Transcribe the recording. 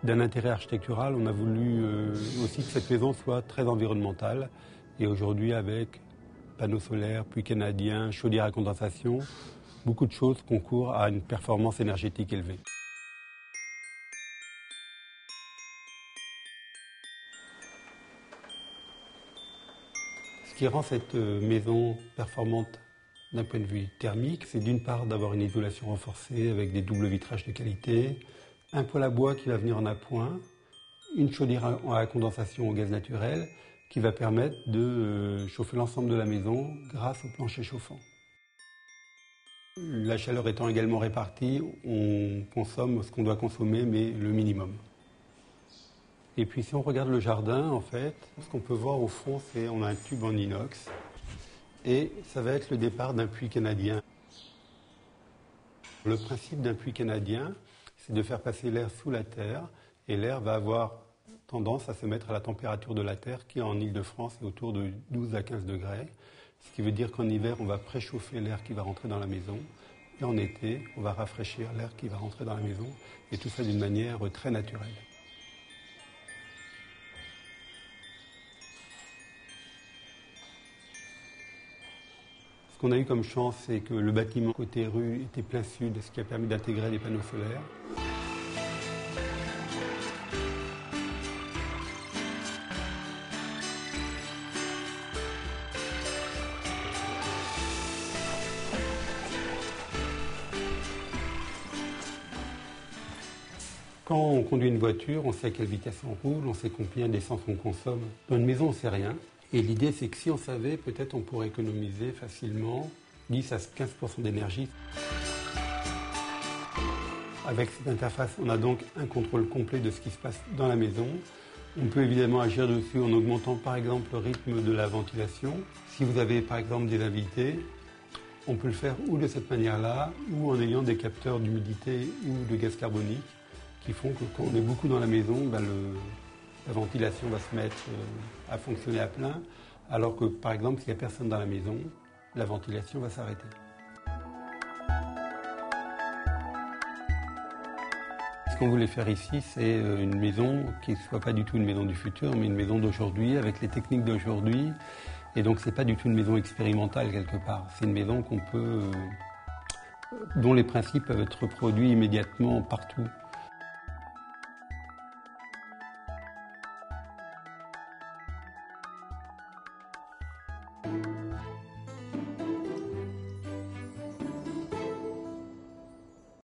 D'un intérêt architectural, on a voulu aussi que cette maison soit très environnementale. Et aujourd'hui, avec panneaux solaires, puits canadiens, chaudière à condensation, beaucoup de choses concourent à une performance énergétique élevée. Ce qui rend cette maison performante d'un point de vue thermique, c'est d'une part d'avoir une isolation renforcée avec des doubles vitrages de qualité, un poêle à bois qui va venir en appoint, une chaudière à condensation au gaz naturel qui va permettre de chauffer l'ensemble de la maison grâce au plancher chauffant. La chaleur étant également répartie, on consomme ce qu'on doit consommer, mais le minimum. Et puis si on regarde le jardin, en fait, ce qu'on peut voir au fond, c'est qu'on a un tube en inox et ça va être le départ d'un puits canadien. Le principe d'un puits canadien, c'est de faire passer l'air sous la terre et l'air va avoir tendance à se mettre à la température de la terre qui en Île-de-France est autour de 12 à 15 degrés. Ce qui veut dire qu'en hiver, on va préchauffer l'air qui va rentrer dans la maison et en été, on va rafraîchir l'air qui va rentrer dans la maison et tout ça d'une manière très naturelle. Ce qu'on a eu comme chance, c'est que le bâtiment côté rue était plein sud, ce qui a permis d'intégrer les panneaux solaires. Quand on conduit une voiture, on sait à quelle vitesse on roule, on sait combien d'essence on consomme. Dans une maison, on ne sait rien. Et l'idée, c'est que si on savait, peut-être on pourrait économiser facilement 10 à 15% d'énergie. Avec cette interface, on a donc un contrôle complet de ce qui se passe dans la maison. On peut évidemment agir dessus en augmentant par exemple le rythme de la ventilation. Si vous avez par exemple des invités, on peut le faire ou de cette manière-là, ou en ayant des capteurs d'humidité ou de gaz carbonique qui font que quand on est beaucoup dans la maison, la ventilation va se mettre à fonctionner à plein, alors que par exemple s'il n'y a personne dans la maison, la ventilation va s'arrêter. Ce qu'on voulait faire ici, c'est une maison qui ne soit pas du tout une maison du futur, mais une maison d'aujourd'hui, avec les techniques d'aujourd'hui. Et donc c'est pas du tout une maison expérimentale quelque part. C'est une maison dont les principes peuvent être reproduits immédiatement partout.